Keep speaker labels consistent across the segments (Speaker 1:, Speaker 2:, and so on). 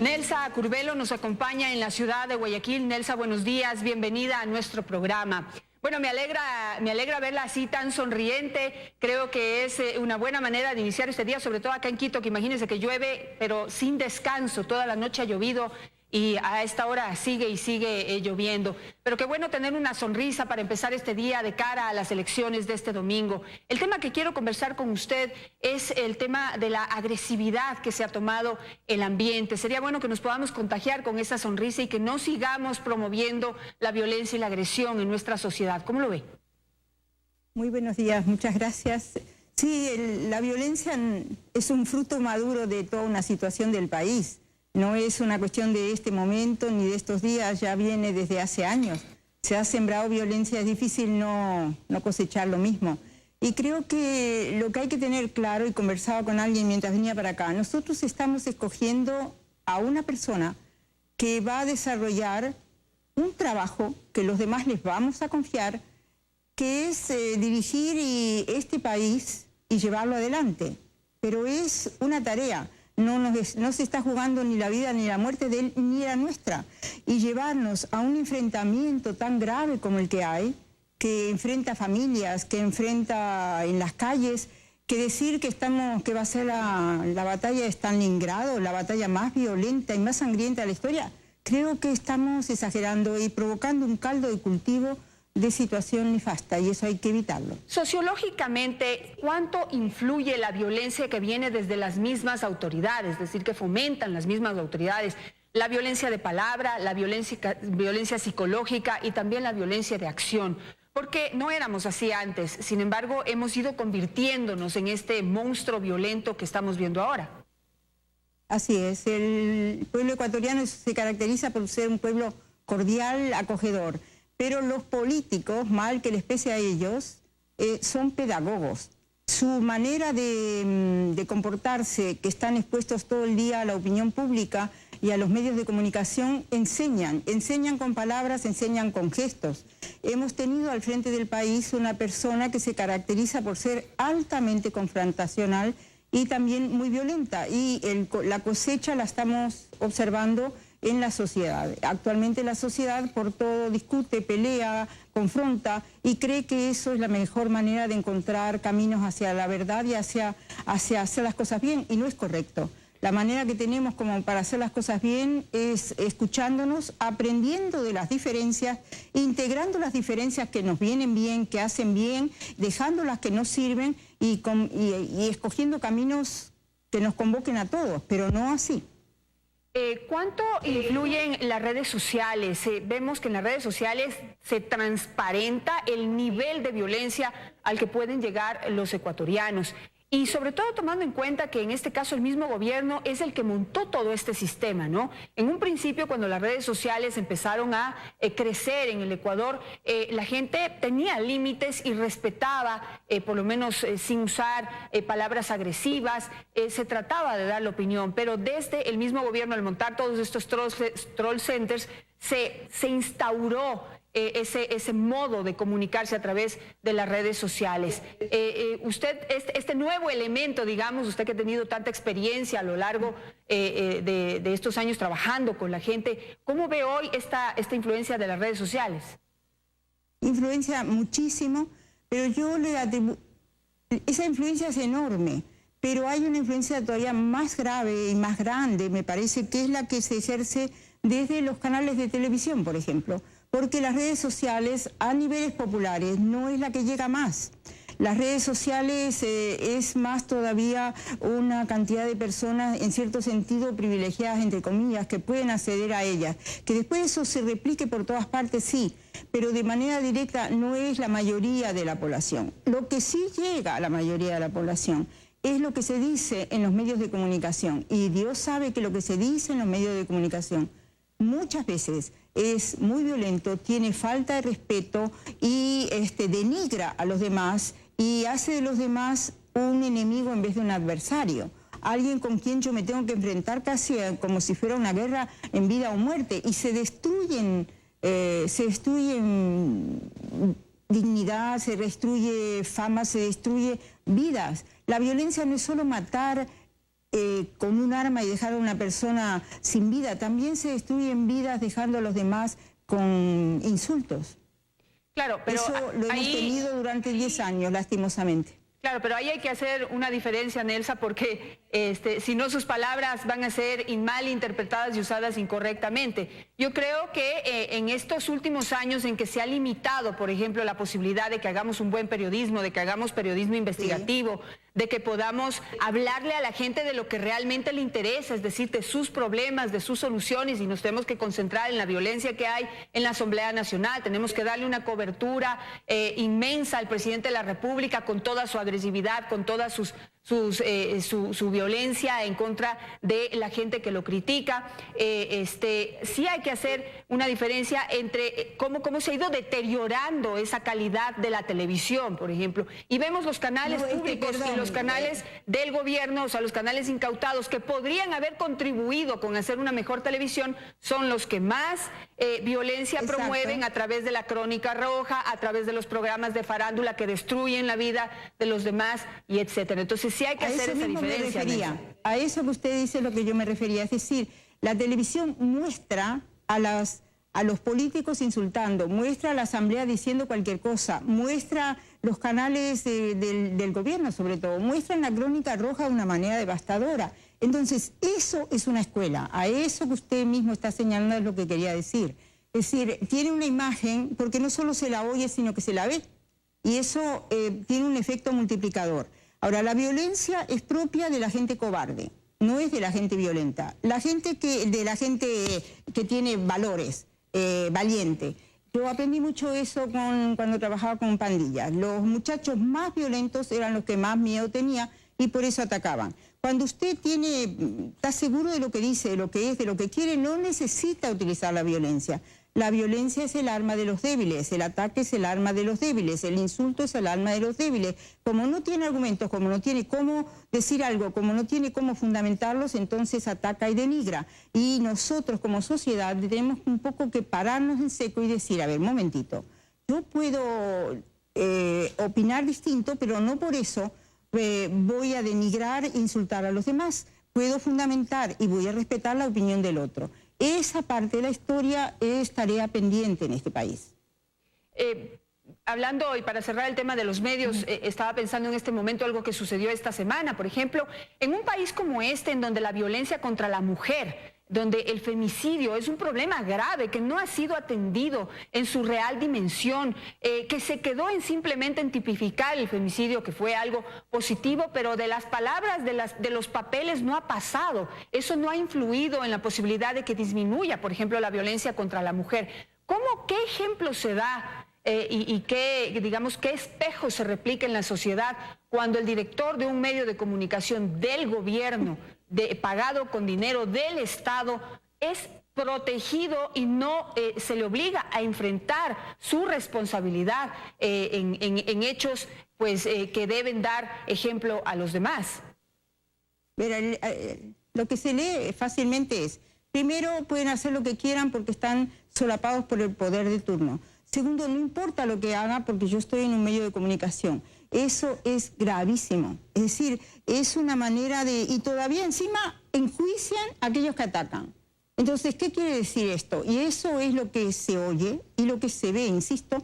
Speaker 1: Nelsa Curvelo nos acompaña en la ciudad de Guayaquil. Nelsa, buenos días, bienvenida a nuestro programa. Bueno, me alegra verla así tan sonriente. Creo que es una buena manera de iniciar este día, sobre todo acá en Quito, que imagínense que llueve, pero sin descanso. Toda la noche ha llovido y a esta hora sigue y sigue lloviendo. Pero qué bueno tener una sonrisa para empezar este día de cara a las elecciones de este domingo. El tema que quiero conversar con usted es el tema de la agresividad que se ha tomado el ambiente. Sería bueno que nos podamos contagiar con esa sonrisa y que no sigamos promoviendo la violencia y la agresión en nuestra sociedad. ¿Cómo lo ve?
Speaker 2: Muy buenos días, muchas gracias. Sí, la violencia es un fruto maduro de toda una situación del país. No es una cuestión de este momento ni de estos días, ya viene desde hace años. Se ha sembrado violencia, es difícil no cosechar lo mismo. Y creo que lo que hay que tener claro, y conversaba con alguien mientras venía para acá, nosotros estamos escogiendo a una persona que va a desarrollar un trabajo que los demás les vamos a confiar, que es dirigir este país y llevarlo adelante. Pero es una tarea. No se está jugando ni la vida ni la muerte de él ni la nuestra. Y llevarnos a un enfrentamiento tan grave como el que hay, que enfrenta familias, que enfrenta en las calles, que decir que va a ser la batalla de Stalingrado, la batalla más violenta y más sangrienta de la historia, creo que estamos exagerando y provocando un caldo de cultivo de situación nefasta, y eso hay que evitarlo.
Speaker 1: Sociológicamente, ¿cuánto influye la violencia que viene desde las mismas autoridades, es decir, que fomentan las mismas autoridades? La violencia de palabra, la violencia psicológica y también la violencia de acción. Porque no éramos así antes, sin embargo, hemos ido convirtiéndonos en este monstruo violento que estamos viendo ahora.
Speaker 2: Así es, el pueblo ecuatoriano se caracteriza por ser un pueblo cordial, acogedor. Pero los políticos, mal que les pese a ellos, son pedagogos. Su manera de comportarse, que están expuestos todo el día a la opinión pública y a los medios de comunicación, enseñan con palabras, enseñan con gestos. Hemos tenido al frente del país una persona que se caracteriza por ser altamente confrontacional y también muy violenta. Y la cosecha la estamos observando en la sociedad. Actualmente la sociedad por todo discute, pelea, confronta y cree que eso es la mejor manera de encontrar caminos hacia la verdad y hacia hacer las cosas bien, y no es correcto. La manera que tenemos como para hacer las cosas bien es escuchándonos, aprendiendo de las diferencias, integrando las diferencias que nos vienen bien, que hacen bien, dejando las que no sirven y escogiendo caminos que nos convoquen a todos, pero no así.
Speaker 1: ¿Cuánto influyen las redes sociales? Vemos que en las redes sociales se transparenta el nivel de violencia al que pueden llegar los ecuatorianos. Y sobre todo tomando en cuenta que en este caso el mismo gobierno es el que montó todo este sistema, ¿no? En un principio, cuando las redes sociales empezaron a crecer en el Ecuador, la gente tenía límites y respetaba, por lo menos sin usar palabras agresivas, se trataba de dar la opinión, pero desde el mismo gobierno, al montar todos estos troll centers, se instauró ese modo de comunicarse a través de las redes sociales. Usted, este nuevo elemento, digamos, usted que ha tenido tanta experiencia a lo largo de estos años trabajando con la gente, ¿cómo ve hoy esta influencia de las redes sociales?
Speaker 2: Influencia muchísimo, pero yo le atribuyo, esa influencia es enorme, pero hay una influencia todavía más grave y más grande, me parece, que es la que se ejerce desde los canales de televisión, por ejemplo. Porque las redes sociales a niveles populares no es la que llega más. Las redes sociales es más todavía una cantidad de personas en cierto sentido privilegiadas, entre comillas, que pueden acceder a ellas. Que después eso se replique por todas partes, sí, pero de manera directa no es la mayoría de la población. Lo que sí llega a la mayoría de la población es lo que se dice en los medios de comunicación. Y Dios sabe que lo que se dice en los medios de comunicación muchas veces es muy violento, tiene falta de respeto y denigra a los demás y hace de los demás un enemigo en vez de un adversario. Alguien con quien yo me tengo que enfrentar casi como si fuera una guerra en vida o muerte, y se destruyen dignidad, se destruye fama, se destruye vidas. La violencia no es solo matar con un arma y dejar a una persona sin vida. También se destruyen vidas dejando a los demás con insultos.
Speaker 1: Claro, pero
Speaker 2: eso lo hemos tenido durante 10 años, lastimosamente.
Speaker 1: Claro, pero ahí hay que hacer una diferencia, Nelsa, porque si no sus palabras van a ser mal interpretadas y usadas incorrectamente. Yo creo que en estos últimos años en que se ha limitado, por ejemplo, la posibilidad de que hagamos un buen periodismo, de que hagamos periodismo investigativo, sí, de que podamos hablarle a la gente de lo que realmente le interesa, es decir, de sus problemas, de sus soluciones, y nos tenemos que concentrar en la violencia que hay en la Asamblea Nacional. Tenemos que darle una cobertura inmensa al presidente de la República con toda su agresividad, con toda su violencia en contra de la gente que lo critica. Sí hay que hacer una diferencia entre cómo se ha ido deteriorando esa calidad de la televisión, por ejemplo, y vemos los canales públicos y los canales del gobierno, o sea, los canales incautados que podrían haber contribuido con hacer una mejor televisión, son los que más violencia promueven a través de la Crónica Roja, a través de los programas de farándula que destruyen la vida de los demás y etcétera. Entonces sí hay que hacer esa diferencia.
Speaker 2: A eso que usted dice es lo que yo me refería, es decir, la televisión muestra a los políticos insultando, muestra a la Asamblea diciendo cualquier cosa, muestra los canales del gobierno sobre todo, muestran la Crónica Roja de una manera devastadora. Entonces, eso es una escuela, a eso que usted mismo está señalando es lo que quería decir. Es decir, tiene una imagen, porque no solo se la oye, sino que se la ve, y eso tiene un efecto multiplicador. Ahora, la violencia es propia de la gente cobarde, no es de la gente violenta. De la gente que tiene valores, valiente. Yo aprendí mucho eso cuando trabajaba con pandillas. Los muchachos más violentos eran los que más miedo tenían y por eso atacaban. Cuando usted está seguro de lo que dice, de lo que es, de lo que quiere, no necesita utilizar la violencia. La violencia es el arma de los débiles, el ataque es el arma de los débiles, el insulto es el arma de los débiles. Como no tiene argumentos, como no tiene cómo decir algo, como no tiene cómo fundamentarlos, entonces ataca y denigra. Y nosotros como sociedad tenemos un poco que pararnos en seco y decir, a ver, momentito, yo puedo opinar distinto, pero no por eso voy a denigrar e insultar a los demás. Puedo fundamentar y voy a respetar la opinión del otro. Esa parte de la historia es tarea pendiente en este país.
Speaker 1: Hablando, y para cerrar el tema de los medios, estaba pensando en este momento algo que sucedió esta semana. Por ejemplo, en un país como este, en donde la violencia contra la mujer, donde el femicidio es un problema grave que no ha sido atendido en su real dimensión, que se quedó simplemente en tipificar el femicidio, que fue algo positivo, pero de las palabras, de los papeles no ha pasado. Eso no ha influido en la posibilidad de que disminuya, por ejemplo, la violencia contra la mujer. ¿Qué ejemplo se da y qué espejo se replica en la sociedad cuando el director de un medio de comunicación del gobierno, pagado con dinero del Estado, es protegido y no se le obliga a enfrentar su responsabilidad en hechos que deben dar ejemplo a los demás?
Speaker 2: Mira, lo que se lee fácilmente es, primero, pueden hacer lo que quieran porque están solapados por el poder de turno. Segundo, no importa lo que haga porque yo estoy en un medio de comunicación. Eso es gravísimo. Es decir, es una manera de... Y todavía encima enjuician a aquellos que atacan. Entonces, ¿qué quiere decir esto? Y eso es lo que se oye y lo que se ve, insisto,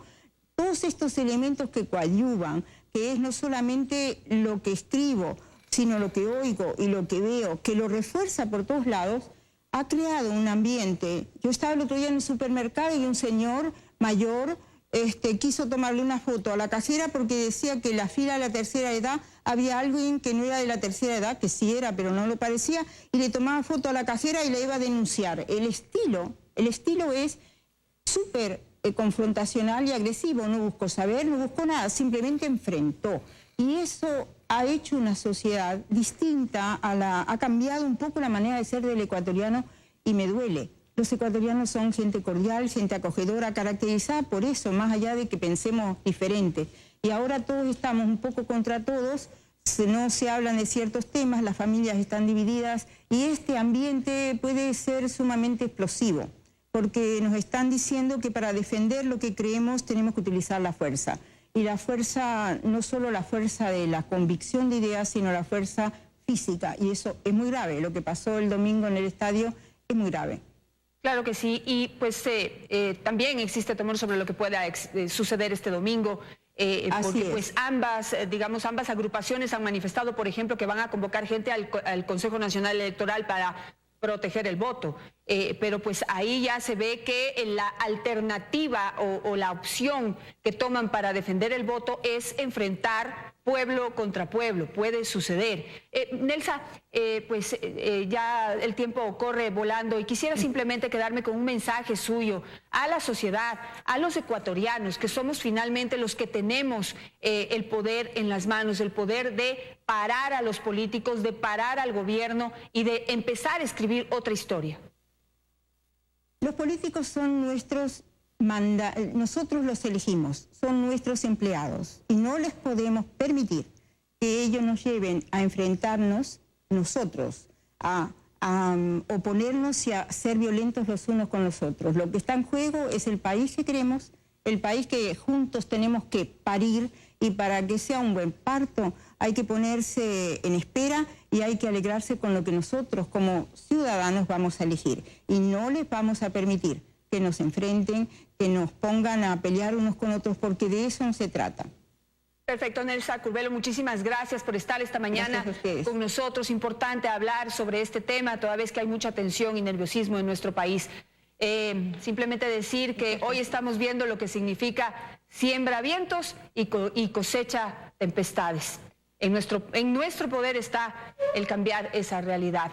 Speaker 2: todos estos elementos que coadyuvan, que es no solamente lo que escribo, sino lo que oigo y lo que veo, que lo refuerza por todos lados, ha creado un ambiente. Yo estaba el otro día en el supermercado y un señor mayor quiso tomarle una foto a la cajera porque decía que en la fila de la tercera edad había alguien que no era de la tercera edad, que sí era, pero no lo parecía, y le tomaba foto a la cajera y la iba a denunciar. El estilo es súper confrontacional y agresivo. No buscó saber, no buscó nada, simplemente enfrentó. Y eso ha hecho una sociedad distinta, ha cambiado un poco la manera de ser del ecuatoriano y me duele. Los ecuatorianos son gente cordial, gente acogedora, caracterizada por eso, más allá de que pensemos diferente. Y ahora todos estamos un poco contra todos, no se hablan de ciertos temas, las familias están divididas y este ambiente puede ser sumamente explosivo, porque nos están diciendo que para defender lo que creemos tenemos que utilizar la fuerza. Y la fuerza, no solo la fuerza de la convicción de ideas, sino la fuerza física, y eso es muy grave. Lo que pasó el domingo en el estadio es muy grave.
Speaker 1: Claro que sí, y pues también existe temor sobre lo que pueda suceder este domingo, porque pues ambas agrupaciones han manifestado, por ejemplo, que van a convocar gente al Consejo Nacional Electoral para proteger el voto, pero pues ahí ya se ve que la alternativa o la opción que toman para defender el voto es enfrentar pueblo contra pueblo. Puede suceder. Nelsa, ya el tiempo corre volando y quisiera simplemente quedarme con un mensaje suyo a la sociedad, a los ecuatorianos, que somos finalmente los que tenemos el poder en las manos, el poder de parar a los políticos, de parar al gobierno y de empezar a escribir otra historia.
Speaker 2: Los políticos son nuestros nosotros los elegimos, son nuestros empleados y no les podemos permitir que ellos nos lleven a enfrentarnos nosotros, a oponernos y a ser violentos los unos con los otros. Lo que está en juego es el país que queremos, el país que juntos tenemos que parir, y para que sea un buen parto hay que ponerse en espera y hay que alegrarse con lo que nosotros como ciudadanos vamos a elegir. Y no les vamos a permitir que nos enfrenten, que nos pongan a pelear unos con otros, porque de eso no se trata.
Speaker 1: Perfecto, Nelsa Curvelo, muchísimas gracias por estar esta mañana con nosotros. Importante hablar sobre este tema, toda vez que hay mucha tensión y nerviosismo en nuestro país. Simplemente decir que hoy estamos viendo lo que significa siembra vientos y cosecha tempestades. En nuestro poder está el cambiar esa realidad.